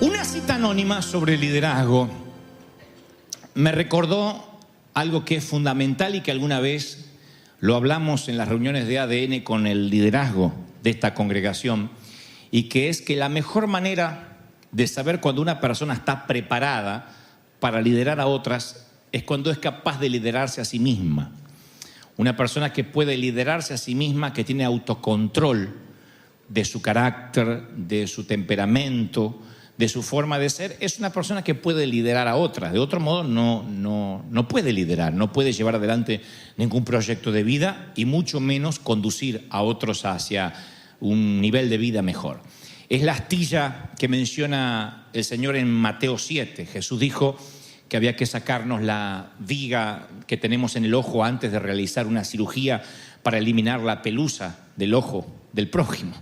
Una cita anónima sobre liderazgo me recordó algo que es fundamental y que alguna vez lo hablamos en las reuniones de ADN con el liderazgo de esta congregación, y que es que la mejor manera de saber cuando una persona está preparada para liderar a otras es cuando es capaz de liderarse a sí misma. Una persona que puede liderarse a sí misma, que tiene autocontrol de su carácter, de su temperamento, de su forma de ser, es una persona que puede liderar a otras. De otro modo no puede liderar, no puede llevar adelante ningún proyecto de vida y mucho menos conducir a otros hacia un nivel de vida mejor. Es la astilla que menciona el Señor en Mateo 7. Jesús dijo que había que sacarnos la viga que tenemos en el ojo antes de realizar una cirugía para eliminar la pelusa del ojo del prójimo.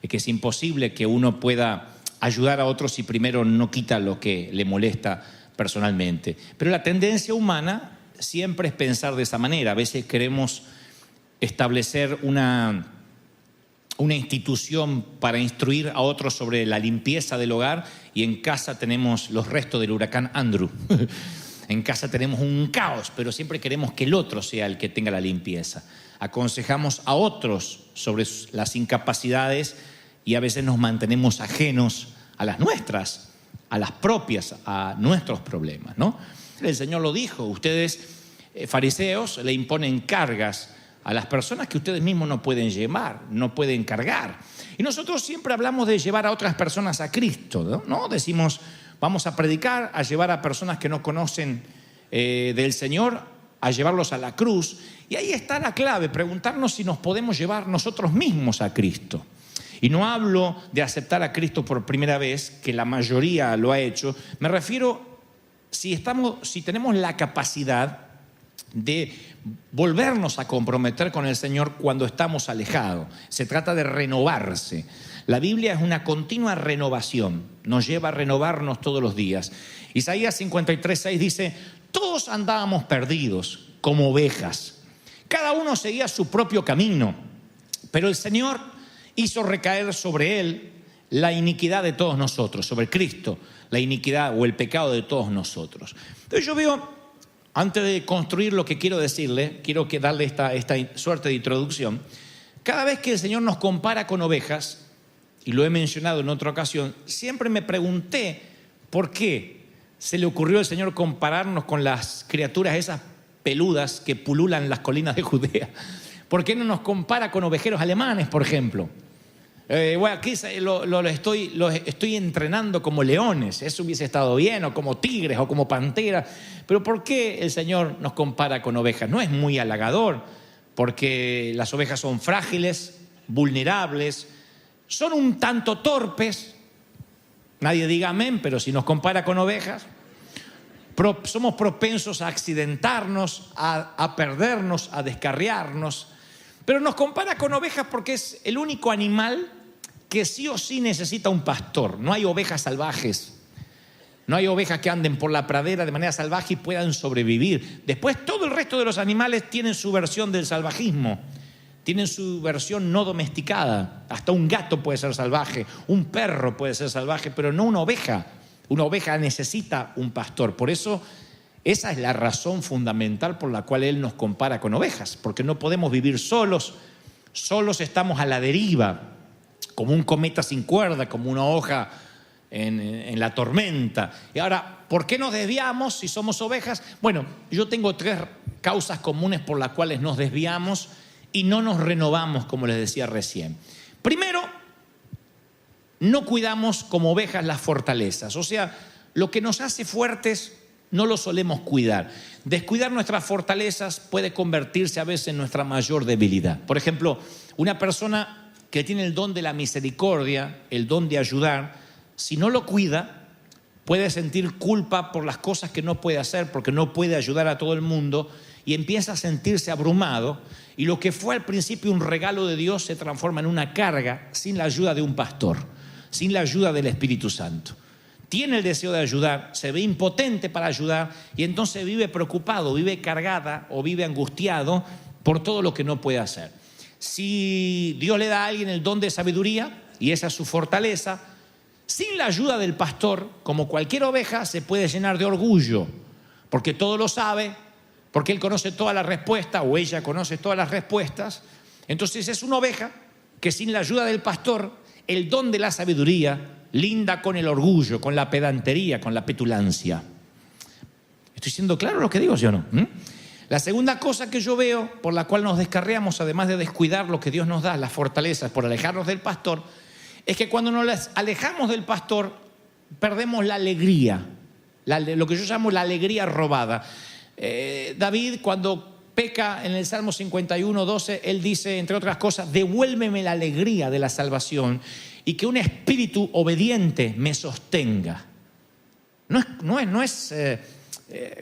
Es que es imposible que uno pueda ayudar a otros si primero no quita lo que le molesta personalmente. Pero la tendencia humana siempre es pensar de esa manera. A veces queremos establecer una institución para instruir a otros sobre la limpieza del hogar, y en casa tenemos los restos del huracán Andrew. En casa tenemos un caos, pero siempre queremos que el otro sea el que tenga la limpieza. Aconsejamos a otros sobre las incapacidades y a veces nos mantenemos ajenos a las nuestras, a las propias, a nuestros problemas, ¿no? El Señor lo dijo: ustedes, fariseos, le imponen cargas a las personas que ustedes mismos no pueden llevar, no pueden cargar. Y nosotros siempre hablamos de llevar a otras personas a Cristo, ¿no? Decimos, vamos a predicar, a llevar a personas que no conocen del Señor, a llevarlos a la cruz. Y ahí está la clave, preguntarnos si nos podemos llevar nosotros mismos a Cristo. Y no hablo de aceptar a Cristo por primera vez, que la mayoría lo ha hecho. Me refiero si tenemos la capacidad de volvernos a comprometer con el Señor cuando estamos alejados. Se trata de renovarse. La Biblia es una continua renovación, nos lleva a renovarnos todos los días. Isaías 53:6 dice: todos andábamos perdidos como ovejas, cada uno seguía su propio camino, pero el Señor hizo recaer sobre él la iniquidad de todos nosotros, sobre Cristo, la iniquidad o el pecado de todos nosotros. Entonces yo veo, antes de construir lo que quiero decirle, quiero darle esta suerte de introducción. Cada vez que el Señor nos compara con ovejas, y lo he mencionado en otra ocasión, siempre me pregunté por qué se le ocurrió al Señor compararnos con las criaturas esas peludas que pululan las colinas de Judea. ¿Por qué no nos compara con ovejeros alemanes, por ejemplo? Bueno, aquí los estoy entrenando como leones, eso hubiese estado bien, o como tigres, o como panteras. Pero ¿por qué el Señor nos compara con ovejas? No es muy halagador, porque las ovejas son frágiles, vulnerables, son un tanto torpes. Nadie diga amén, pero si nos compara con ovejas, somos propensos a accidentarnos, a perdernos, a descarriarnos. Pero nos compara con ovejas porque es el único animal que sí o sí necesita un pastor. No hay ovejas salvajes, no hay ovejas que anden por la pradera de manera salvaje y puedan sobrevivir. Después todo el resto de los animales tienen su versión del salvajismo, tienen su versión no domesticada. Hasta un gato puede ser salvaje, un perro puede ser salvaje, pero no una oveja. Una oveja necesita un pastor. Por eso esa es la razón fundamental por la cual Él nos compara con ovejas, porque no podemos vivir solos estamos a la deriva, como un cometa sin cuerda, como una hoja en la tormenta. Y ahora, ¿por qué nos desviamos si somos ovejas? Bueno, yo tengo 3 causas comunes por las cuales nos desviamos y no nos renovamos, como les decía recién. Primero, no cuidamos como ovejas las fortalezas, o sea, lo que nos hace fuertes no lo solemos cuidar. Descuidar nuestras fortalezas puede convertirse a veces en nuestra mayor debilidad. Por ejemplo, una persona que tiene el don de la misericordia, el don de ayudar, si no lo cuida, puede sentir culpa por las cosas que no puede hacer, porque no puede ayudar a todo el mundo, y empieza a sentirse abrumado, y lo que fue al principio un regalo de Dios se transforma en una carga sin la ayuda de un pastor, sin la ayuda del Espíritu Santo. Tiene el deseo de ayudar, se ve impotente para ayudar y entonces vive preocupado, vive cargada o vive angustiado por todo lo que no puede hacer. Si Dios le da a alguien el don de sabiduría y esa es su fortaleza, Sin la ayuda del pastor, como cualquier oveja, se puede llenar de orgullo, porque todo lo sabe, porque él conoce todas las respuestas, o ella conoce todas las respuestas. Entonces es una oveja que sin la ayuda del pastor, el don de la sabiduría linda con el orgullo, con la pedantería, con la petulancia. ¿Estoy siendo claro lo que digo, sí o no? La segunda cosa que yo veo, por la cual nos descarriamos, además de descuidar lo que Dios nos da, las fortalezas, por alejarnos del pastor, es que cuando nos alejamos del pastor, perdemos la alegría, lo que yo llamo la alegría robada. David, cuando peca en el Salmo 51:12, él dice, entre otras cosas, devuélveme la alegría de la salvación y que un espíritu obediente me sostenga. No es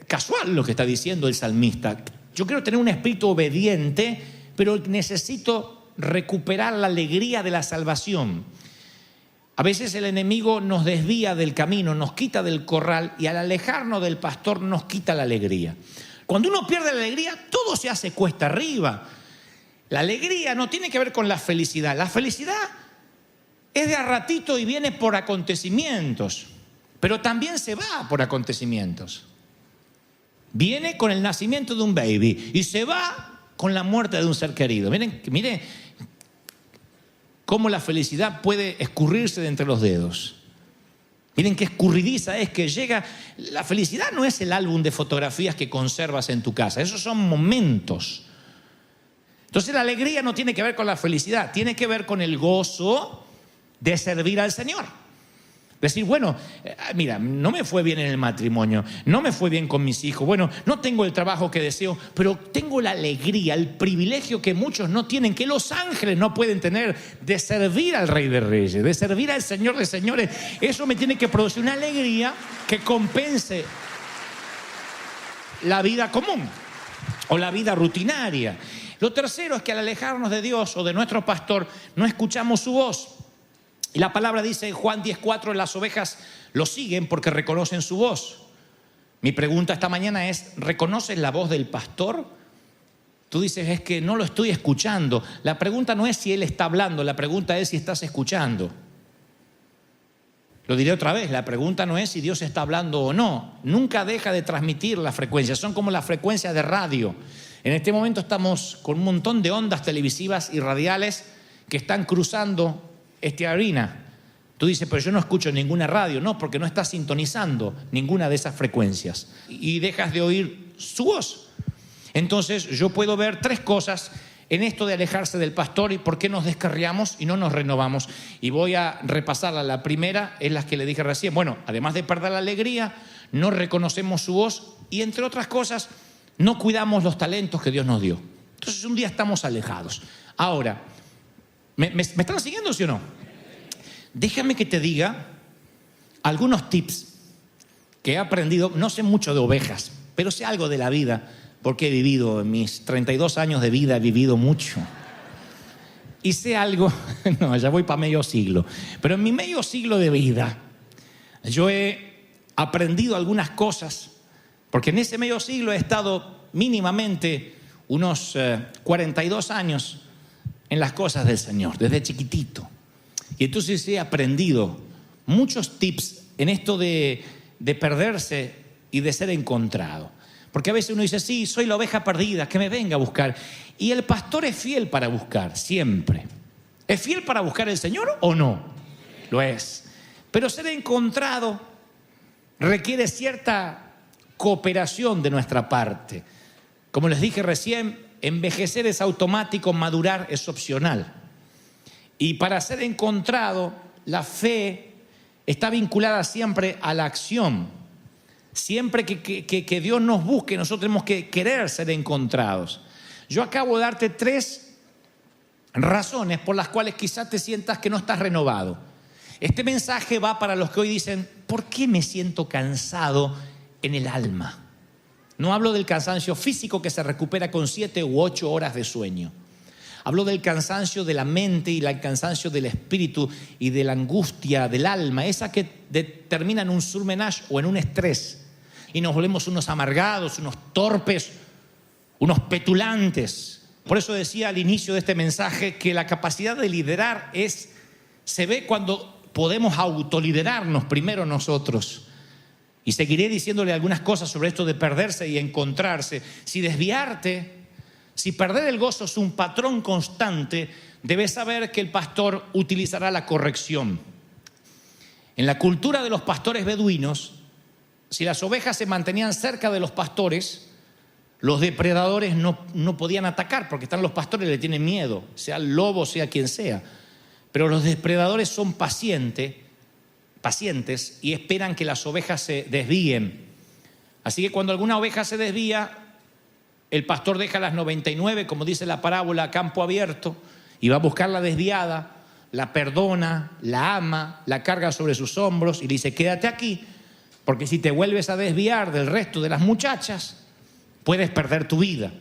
casual lo que está diciendo el salmista. Yo quiero tener un espíritu obediente, pero necesito recuperar la alegría de la salvación. A veces el enemigo nos desvía del camino, nos quita del corral, y al alejarnos del pastor nos quita la alegría. Cuando uno pierde la alegría, todo se hace cuesta arriba. La alegría no tiene que ver con la felicidad. La felicidad es de a ratito y viene por acontecimientos, pero también se va por acontecimientos. Viene con el nacimiento de un baby y se va con la muerte de un ser querido. Miren cómo la felicidad puede escurrirse de entre los dedos. Miren qué escurridiza es que llega. La felicidad no es el álbum de fotografías que conservas en tu casa. Esos son momentos. Entonces la alegría no tiene que ver con la felicidad, tiene que ver con el gozo de servir al Señor. Decir, bueno, mira, no me fue bien en el matrimonio, no me fue bien con mis hijos, bueno, no tengo el trabajo que deseo, pero tengo la alegría, el privilegio que muchos no tienen, que los ángeles no pueden tener, de servir al Rey de Reyes, de servir al Señor de Señores. Eso me tiene que producir una alegría que compense la vida común o la vida rutinaria. Lo tercero es que al alejarnos de Dios o de nuestro pastor, no escuchamos su voz. Y la palabra dice en Juan 10:4, las ovejas lo siguen porque reconocen su voz. Mi pregunta esta mañana es, ¿reconoces la voz del pastor? Tú dices, es que no lo estoy escuchando. La pregunta no es si él está hablando, la pregunta es si estás escuchando. Lo diré otra vez, la pregunta no es si Dios está hablando o no. Nunca deja de transmitir las frecuencias, son como las frecuencias de radio. En este momento estamos con un montón de ondas televisivas y radiales que están cruzando esta arena. Tú dices, pero yo no escucho ninguna radio. No, porque no estás sintonizando ninguna de esas frecuencias y dejas de oír su voz. Entonces yo puedo ver tres cosas en esto de alejarse del pastor y por qué nos descarriamos y no nos renovamos. Y voy a repasarla. La primera es la que le dije recién. Bueno, además de perder la alegría, no reconocemos su voz y, entre otras cosas, no cuidamos los talentos que Dios nos dio. Entonces un día estamos alejados. Ahora, ¿me están siguiendo, sí o no? Déjame que te diga algunos tips que he aprendido. No sé mucho de ovejas, pero sé algo de la vida, porque he vivido, en mis 32 años de vida he vivido mucho. Y sé algo, no, ya voy para medio siglo, pero en mi medio siglo de vida yo he aprendido algunas cosas, porque en ese medio siglo he estado mínimamente unos 42 años en las cosas del Señor, desde chiquitito. Y entonces he aprendido muchos tips en esto de perderse y de ser encontrado. Porque a veces uno dice, sí, soy la oveja perdida, que me venga a buscar. Y el pastor es fiel para buscar, siempre. ¿Es fiel para buscar el Señor o no? Lo es. Pero ser encontrado requiere cierta cooperación de nuestra parte. Como les dije recién, envejecer es automático, madurar es opcional. Y para ser encontrado, la fe está vinculada siempre a la acción. Siempre que Dios nos busque, nosotros tenemos que querer ser encontrados. Yo acabo de darte 3 razones por las cuales quizás te sientas que no estás renovado. Este mensaje va para los que hoy dicen, ¿por qué me siento cansado en el alma? No hablo del cansancio físico que se recupera con 7 u 8 horas de sueño. Hablo del cansancio de la mente y el cansancio del espíritu y de la angustia del alma, esa que termina en un surmenage o en un estrés. Y nos volvemos unos amargados, unos torpes, unos petulantes. Por eso decía al inicio de este mensaje que la capacidad de liderar se ve cuando podemos autoliderarnos primero nosotros. Y seguiré diciéndole algunas cosas sobre esto de perderse y encontrarse. Si perder el gozo es un patrón constante, debes saber que el pastor utilizará la corrección. En la cultura de los pastores beduinos, si las ovejas se mantenían cerca de los pastores, los depredadores no podían atacar, porque están los pastores y le tienen miedo, sea el lobo, sea quien sea. Pero los depredadores son pacientes y esperan que las ovejas se desvíen. Así que cuando alguna oveja se desvía, el pastor deja las 99, como dice la parábola, a campo abierto, y va a buscar la desviada, la perdona, la ama, la carga sobre sus hombros y le dice: quédate aquí, porque si te vuelves a desviar del resto de las muchachas, puedes perder tu vida.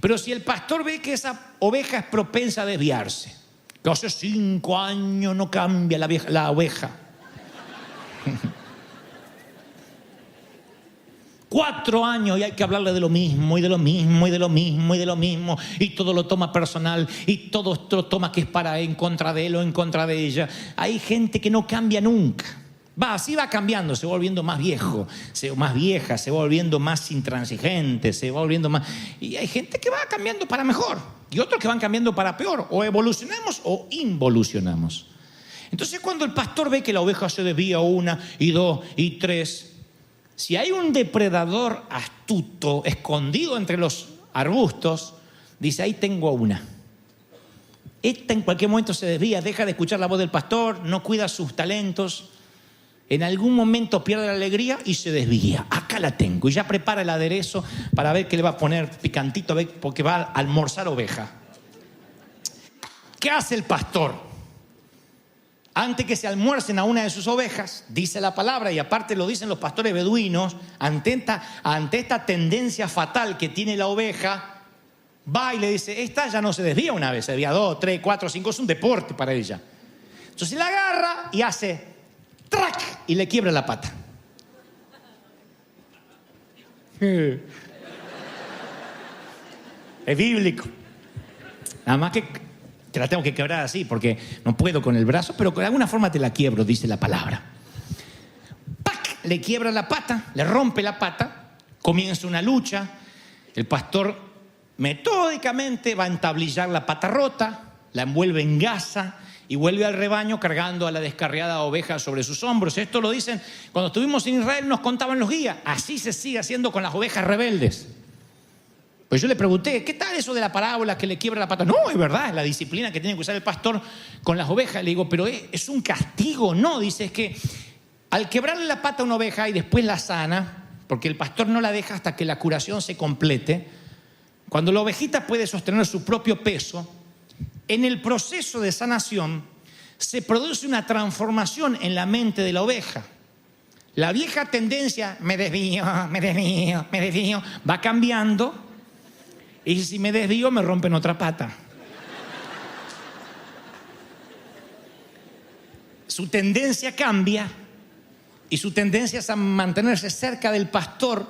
Pero si el pastor ve que esa oveja es propensa a desviarse, que hace 5 años no cambia la oveja, 4 años y hay que hablarle de lo mismo y de lo mismo y de lo mismo y de lo mismo, y todo lo toma personal y todo lo toma que es para en contra de él o en contra de ella. Hay gente que no cambia nunca. Así va cambiando, se va volviendo más viejo, más vieja, se va volviendo más intransigente, se va volviendo más... Y hay gente que va cambiando para mejor y otros que van cambiando para peor. O evolucionamos o involucionamos. Entonces, cuando el pastor ve que la oveja se desvía 1 y 2 y 3, si hay un depredador astuto escondido entre los arbustos, dice: ahí tengo una. Esta en cualquier momento se desvía, deja de escuchar la voz del pastor, no cuida sus talentos, en algún momento pierde la alegría y se desvía. Acá la tengo. Y ya prepara el aderezo para ver qué le va a poner picantito, porque va a almorzar oveja. ¿Qué hace el pastor? Antes que se almuercen a una de sus ovejas, dice la palabra, y aparte lo dicen los pastores beduinos, ante esta tendencia fatal que tiene la oveja, va y le dice: esta ya no se desvía una vez, se desvía 2, 3, 4, 5, es un deporte para ella. Entonces la agarra y hace ¡trac! Y le quiebra la pata. Es bíblico. Nada más que te la tengo que quebrar así porque no puedo con el brazo, pero de alguna forma te la quiebro, dice la palabra. ¡Pac! Le quiebra la pata, le rompe la pata, comienza una lucha. El pastor metódicamente va a entablillar la pata rota, la envuelve en gasa y vuelve al rebaño cargando a la descarriada oveja sobre sus hombros. Esto lo dicen, cuando estuvimos en Israel nos contaban los guías. Así se sigue haciendo con las ovejas rebeldes. Pues yo le pregunté: ¿qué tal eso de la parábola que le quiebra la pata? No, es verdad, es la disciplina que tiene que usar el pastor con las ovejas. Le digo: ¿pero es un castigo? No, dice, es que al quebrarle la pata a una oveja y después la sana, porque el pastor no la deja hasta que la curación se complete, cuando la ovejita puede sostener su propio peso, en el proceso de sanación se produce una transformación en la mente de la oveja. La vieja tendencia, me desvío, va cambiando. Y si me desvío, me rompen otra pata. Su tendencia cambia y su tendencia es a mantenerse cerca del pastor.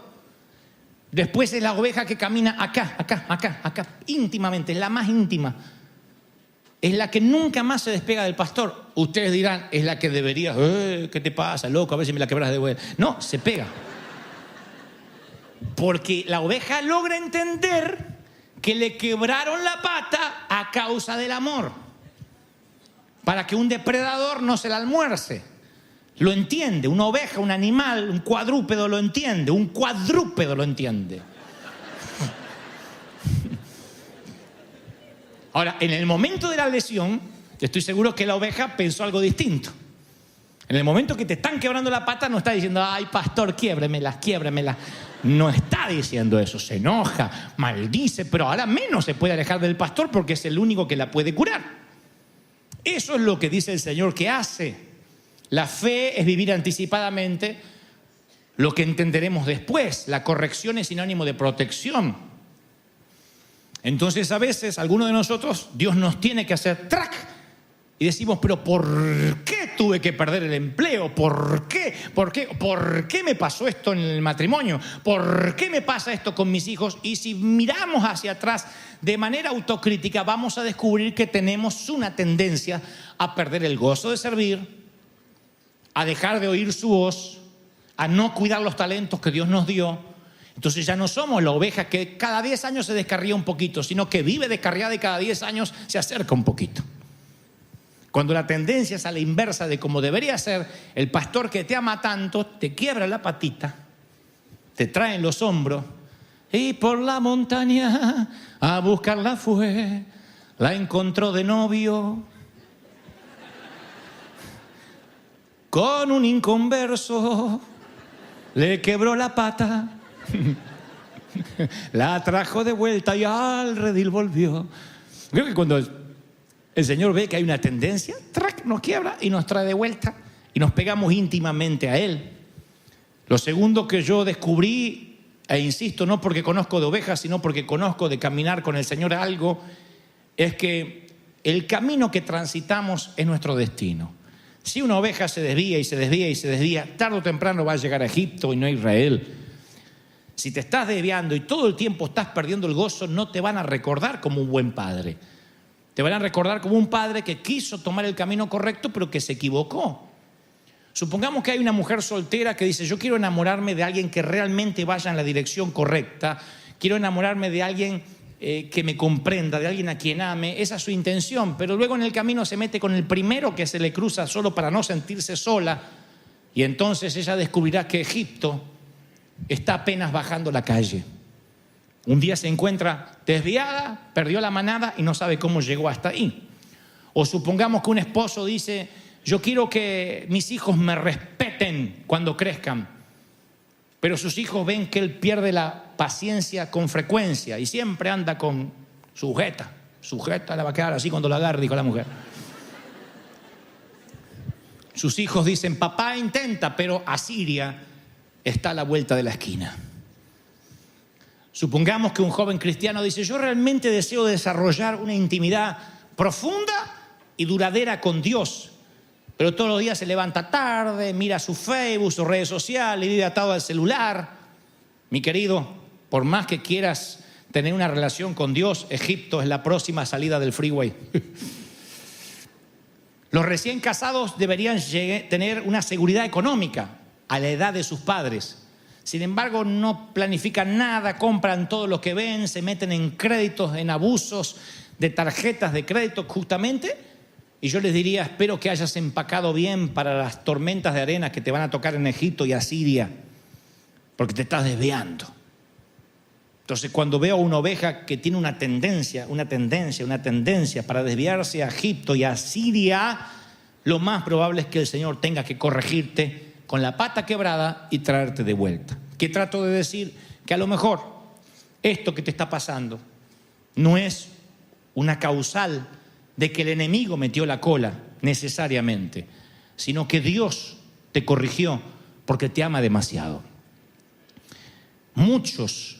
Después es la oveja que camina acá, íntimamente, es la más íntima. Es la que nunca más se despega del pastor. Ustedes dirán: es la que debería, ¿qué te pasa, loco? A ver si me la quebras de vuelta. No, se pega. Porque la oveja logra entender que le quebraron la pata a causa del amor, para que un depredador no se la almuerce. Lo entiende, una oveja, un animal, un cuadrúpedo lo entiende, un cuadrúpedo lo entiende. Ahora, en el momento de la lesión, estoy seguro que la oveja pensó algo distinto. En el momento que te están quebrando la pata, no está diciendo: ay, pastor, quiébremela. No está diciendo eso, se enoja, maldice, pero ahora menos se puede alejar del pastor porque es el único que la puede curar. Eso es lo que dice el Señor que hace. La fe es vivir anticipadamente lo que entenderemos después. La corrección es sinónimo de protección. Entonces, a veces, algunos de nosotros, Dios nos tiene que hacer ¡trac! Y decimos: ¿pero por qué tuve que perder el empleo? ¿Por qué? ¿Por qué me pasó esto en el matrimonio? ¿Por qué me pasa esto con mis hijos? Y si miramos hacia atrás de manera autocrítica, vamos a descubrir que tenemos una tendencia a perder el gozo de servir, a dejar de oír su voz, a no cuidar los talentos que Dios nos dio. Entonces ya no somos la oveja que cada 10 años se descarría un poquito, sino que vive descarriada y cada 10 años se acerca un poquito. Cuando la tendencia es a la inversa de como debería ser, el pastor que te ama tanto te quiebra la patita, te trae en los hombros y por la montaña a buscarla fue, la encontró de novio con un inconverso, le quebró la pata, la trajo de vuelta y al redil volvió. Creo que cuando el Señor ve que hay una tendencia, ¡trac!, nos quiebra y nos trae de vuelta y nos pegamos íntimamente a Él. Lo segundo que yo descubrí, e insisto, no porque conozco de ovejas, sino porque conozco de caminar con el Señor algo, es que el camino que transitamos es nuestro destino. Si una oveja se desvía y se desvía y se desvía, tarde o temprano va a llegar a Egipto y no a Israel. Si te estás desviando y todo el tiempo estás perdiendo el gozo, no te van a recordar como un buen padre. Te van a recordar como un padre que quiso tomar el camino correcto, pero que se equivocó. Supongamos que hay una mujer soltera que dice: yo quiero enamorarme de alguien que realmente vaya en la dirección correcta, quiero enamorarme de alguien que me comprenda, de alguien a quien ame. Esa es su intención, pero luego en el camino se mete con el primero que se le cruza solo para no sentirse sola, y entonces ella descubrirá que Egipto está apenas bajando la calle. Un día se encuentra desviada, perdió la manada y no sabe cómo llegó hasta ahí. O supongamos que un esposo dice: yo quiero que mis hijos me respeten cuando crezcan, pero sus hijos ven que él pierde la paciencia con frecuencia y siempre anda con sujeta la va a quedar así cuando la agarre, dijo la mujer. Sus hijos dicen: papá intenta, pero Asiria está a la vuelta de la esquina. Supongamos que un joven cristiano dice: yo realmente deseo desarrollar una intimidad profunda y duradera con Dios, pero todos los días se levanta tarde, mira su Facebook, sus redes sociales, vive atado al celular. Mi querido, por más que quieras tener una relación con Dios, Egipto es la próxima salida del freeway. Los recién casados deberían tener una seguridad económica a la edad de sus padres. Sin embargo, no planifican nada, compran todo lo que ven, se meten en créditos, en abusos de tarjetas de crédito justamente. Y yo les diría: espero que hayas empacado bien para las tormentas de arena que te van a tocar en Egipto y Asiria, porque te estás desviando. Entonces, cuando veo una oveja que tiene una tendencia para desviarse a Egipto y a Siria, lo más probable es que el Señor tenga que corregirte con la pata quebrada y traerte de vuelta. ¿Qué trato de decir? Que a lo mejor esto que te está pasando no es una causal de que el enemigo metió la cola necesariamente, sino que Dios te corrigió porque te ama demasiado. Muchos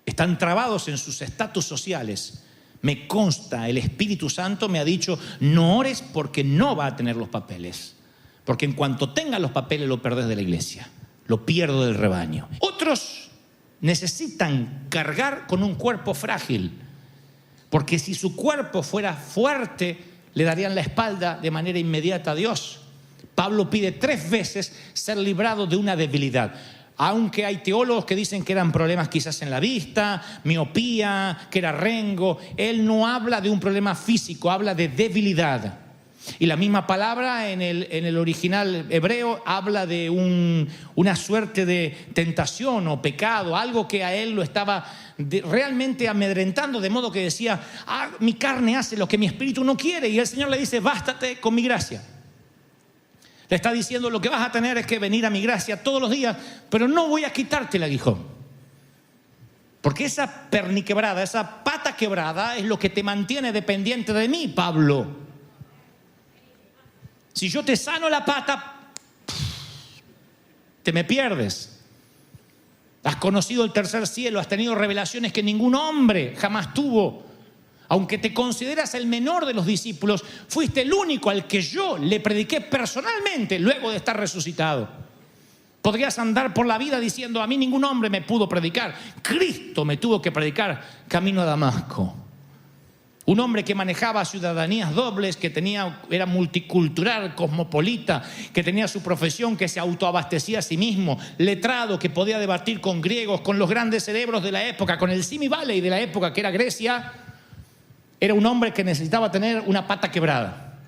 están trabados en sus estatus sociales. Me consta, el Espíritu Santo me ha dicho: no ores porque no va a tener los papeles, porque en cuanto tenga los papeles lo perdés de la iglesia, lo pierdo del rebaño. Otros necesitan cargar con un cuerpo frágil, porque si su cuerpo fuera fuerte, le darían la espalda de manera inmediata a Dios. Pablo pide 3 veces ser librado de una debilidad. Aunque hay teólogos que dicen que eran problemas quizás en la vista, miopía, que era rengo, él no habla de un problema físico, habla de debilidad. Y la misma palabra en el original hebreo habla de una suerte de tentación o pecado, algo que a él lo estaba realmente amedrentando, de modo que decía: mi carne hace lo que mi espíritu no quiere. Y el Señor le dice: bástate con mi gracia. Le está diciendo: lo que vas a tener es que venir a mi gracia todos los días, pero no voy a quitarte el aguijón. Porque esa perniquebrada, esa pata quebrada es lo que te mantiene dependiente de mí, Pablo. Si yo te sano la pata, te me pierdes. Has conocido el tercer cielo, has tenido revelaciones que ningún hombre jamás tuvo. Aunque te consideras el menor de los discípulos, fuiste el único al que yo le prediqué personalmente luego de estar resucitado. Podrías andar por la vida diciendo: a mí ningún hombre me pudo predicar. Cristo me tuvo que predicar camino a Damasco. Un hombre que manejaba ciudadanías dobles, que era multicultural, cosmopolita, que tenía su profesión, que se autoabastecía a sí mismo, letrado, que podía debatir con griegos, con los grandes cerebros de la época, con el Simi Valley de la época, que era Grecia. Era un hombre que necesitaba tener una pata quebrada.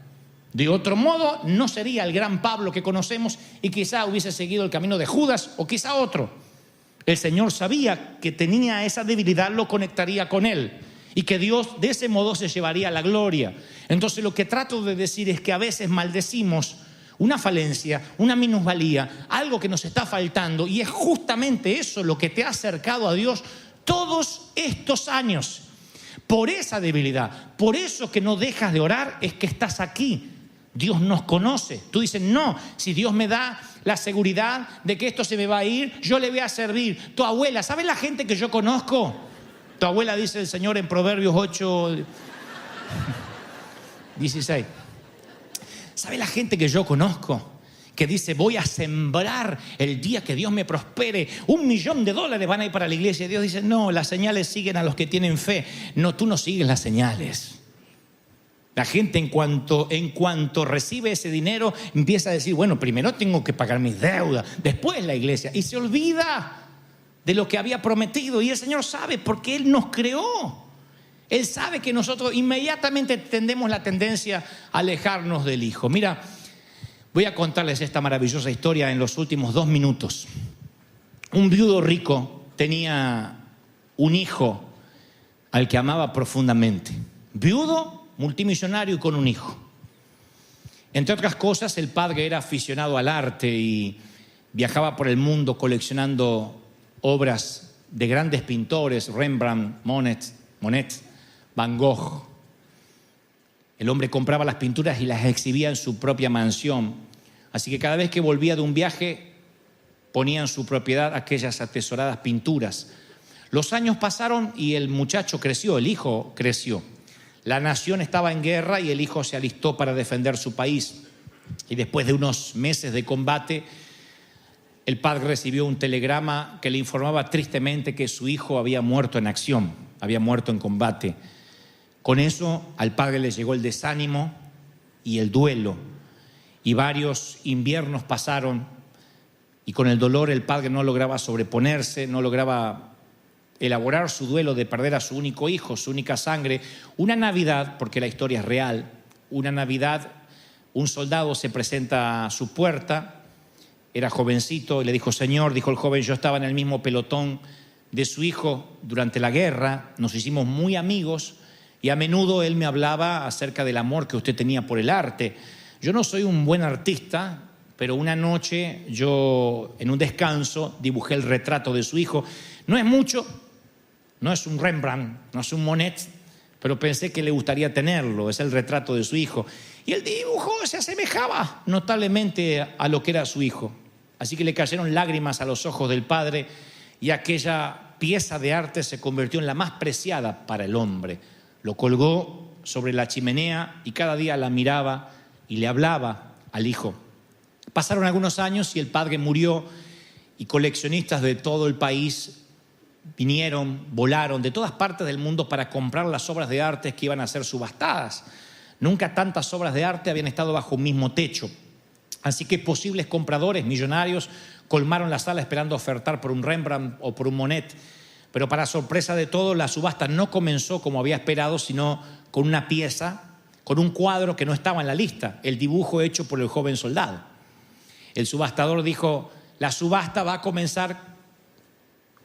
De otro modo, no sería el gran Pablo que conocemos y quizá hubiese seguido el camino de Judas o quizá otro. El Señor sabía que tenía esa debilidad, lo conectaría con él. Y que Dios de ese modo se llevaría la gloria. Entonces lo que trato de decir es que a veces maldecimos una falencia, una minusvalía, algo que nos está faltando. Y es justamente eso lo que te ha acercado a Dios todos estos años. Por esa debilidad, por eso que no dejas de orar, es que estás aquí. Dios nos conoce. Tú dices, no, si Dios me da la seguridad de que esto se me va a ir, yo le voy a servir. Tu abuela, ¿sabes la gente que yo conozco? Tu abuela, dice el Señor en Proverbios 8, 16. ¿Sabe la gente que yo conozco? Que dice, voy a sembrar el día que Dios me prospere. $1.000.000 van a ir para la iglesia. Y Dios dice, no, las señales siguen a los que tienen fe. No, tú no sigues las señales. La gente en cuanto recibe ese dinero empieza a decir, bueno, primero tengo que pagar mis deudas, después la iglesia. Y se olvida de lo que había prometido. Y el Señor sabe porque Él nos creó. Él sabe que nosotros inmediatamente tendemos la tendencia a alejarnos del Hijo. Mira, voy a contarles esta maravillosa historia en los últimos 2 minutos. Un viudo rico tenía un hijo al que amaba profundamente. Viudo, multimillonario y con un hijo. Entre otras cosas, el padre era aficionado al arte y viajaba por el mundo coleccionando obras de grandes pintores, Rembrandt, Monet, Van Gogh. El hombre compraba las pinturas y las exhibía en su propia mansión. Así que cada vez que volvía de un viaje, ponía en su propiedad aquellas atesoradas pinturas. Los años pasaron y el muchacho creció, el hijo creció. La nación estaba en guerra y el hijo se alistó para defender su país. Y después de unos meses de combate, el padre recibió un telegrama que le informaba tristemente que su hijo había muerto en acción, había muerto en combate. Con eso al padre le llegó el desánimo y el duelo. Y varios inviernos pasaron y con el dolor el padre no lograba sobreponerse, no lograba elaborar su duelo de perder a su único hijo, su única sangre. Una Navidad, porque la historia es real, una Navidad, un soldado se presenta a su puerta. Era jovencito y le dijo, Señor, dijo el joven, yo estaba en el mismo pelotón de su hijo durante la guerra, nos hicimos muy amigos y a menudo él me hablaba acerca del amor que usted tenía por el arte. Yo no soy un buen artista, pero una noche yo en un descanso dibujé el retrato de su hijo. No es mucho, no es un Rembrandt, no es un Monet, pero pensé que le gustaría tenerlo, es el retrato de su hijo. Y el dibujo se asemejaba notablemente a lo que era su hijo. Así que le cayeron lágrimas a los ojos del padre y aquella pieza de arte se convirtió en la más preciada para el hombre. Lo colgó sobre la chimenea y cada día la miraba y le hablaba al hijo. Pasaron algunos años y el padre murió y coleccionistas de todo el país vinieron, volaron de todas partes del mundo para comprar las obras de arte que iban a ser subastadas. Nunca tantas obras de arte habían estado bajo un mismo techo. Así que posibles compradores millonarios colmaron la sala esperando ofertar por un Rembrandt o por un Monet. Pero para sorpresa de todos, la subasta no comenzó como había esperado, sino con una pieza, con un cuadro que no estaba en la lista, el dibujo hecho por el joven soldado. El subastador dijo, la subasta va a comenzar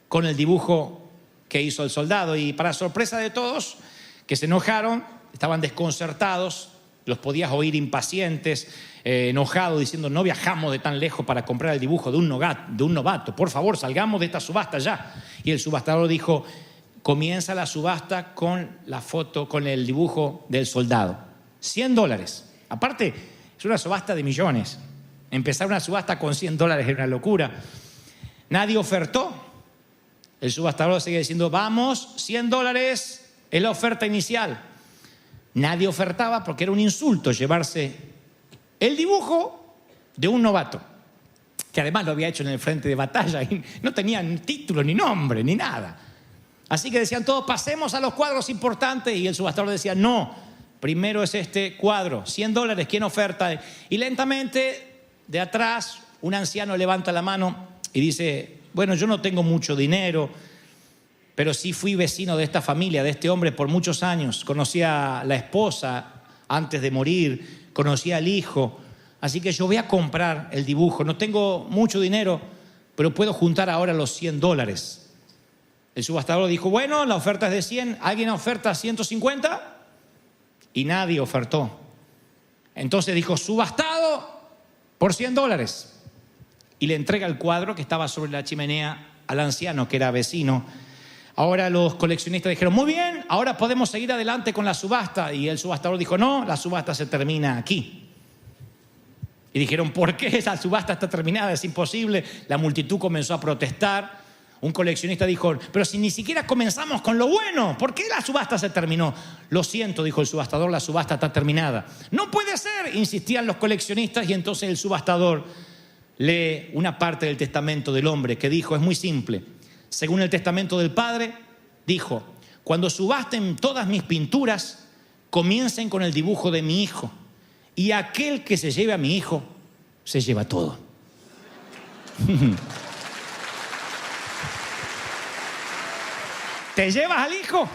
con el dibujo que hizo el soldado. Y para sorpresa de todos, que se enojaron, estaban desconcertados, los podías oír impacientes, enojados, diciendo, no viajamos de tan lejos para comprar el dibujo de un novato, por favor, salgamos de esta subasta ya. Y el subastador dijo, comienza la subasta con la foto, con el dibujo del soldado. $100. Aparte, es una subasta de millones. Empezar una subasta con $100 es una locura. Nadie ofertó. El subastador sigue diciendo, vamos, $100 es la oferta inicial. Nadie ofertaba porque era un insulto llevarse el dibujo de un novato, que además lo había hecho en el frente de batalla y no tenía ni título, ni nombre, ni nada. Así que decían todos, pasemos a los cuadros importantes. Y el subastador decía, no, primero es este cuadro, $100, ¿quién oferta? Y lentamente, de atrás, un anciano levanta la mano y dice, bueno, yo no tengo mucho dinero, pero sí fui vecino de esta familia, de este hombre por muchos años. Conocí a la esposa antes de morir, conocí al hijo. Así que yo voy a comprar el dibujo. No tengo mucho dinero, pero puedo juntar ahora los $100. El subastador dijo, bueno, la oferta es de 100. ¿Alguien oferta 150? Y nadie ofertó. Entonces dijo, subastado por $100. Y le entrega el cuadro que estaba sobre la chimenea al anciano que era vecino. Ahora los coleccionistas dijeron, muy bien, ahora podemos seguir adelante con la subasta. Y el subastador dijo, no, la subasta se termina aquí. Y dijeron, ¿por qué esa subasta está terminada? Es imposible. La multitud comenzó a protestar. Un coleccionista dijo, pero si ni siquiera comenzamos con lo bueno, ¿por qué la subasta se terminó? Lo siento, dijo el subastador, la subasta está terminada. No puede ser, insistían los coleccionistas. Y entonces el subastador lee una parte del testamento del hombre que dijo, es muy simple. Según el testamento del padre, dijo, cuando subasten todas mis pinturas, comiencen con el dibujo de mi hijo. Y aquel que se lleve a mi hijo, se lleva todo. ¿Te llevas al hijo?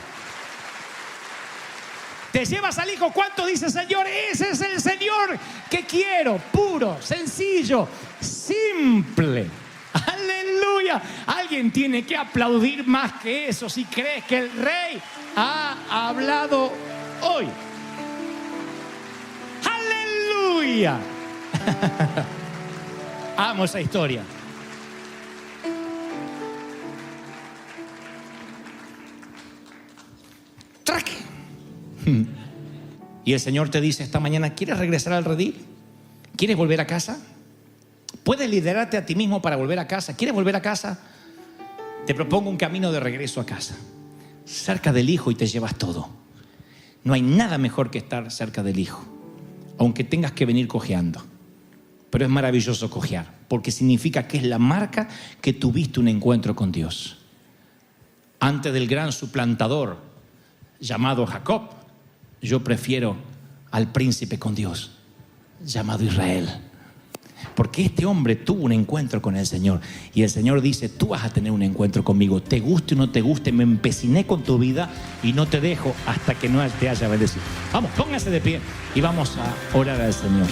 ¿Te llevas al hijo? ¿Cuánto dice Señor? Ese es el Señor que quiero. Puro, sencillo, simple. ¡Aleluya! Alguien tiene que aplaudir más que eso si crees que el Rey ha hablado hoy. ¡Aleluya! Amo esa historia. ¡Trac! Y el Señor te dice esta mañana, ¿quieres regresar al redil? ¿Quieres volver a casa? ¿Puedes liderarte a ti mismo para volver a casa? ¿Quieres volver a casa? Te propongo un camino de regreso a casa. Cerca del Hijo y te llevas todo. No hay nada mejor que estar cerca del Hijo, aunque tengas que venir cojeando. Pero es maravilloso cojear, porque significa que es la marca que tuviste un encuentro con Dios. Antes del gran suplantador llamado Jacob, yo prefiero al príncipe con Dios llamado Israel. Porque este hombre tuvo un encuentro con el Señor. Y el Señor dice, tú vas a tener un encuentro conmigo. Te guste o no te guste, me empeciné con tu vida y no te dejo hasta que no te haya bendecido. Vamos, póngase de pie y vamos a orar al Señor.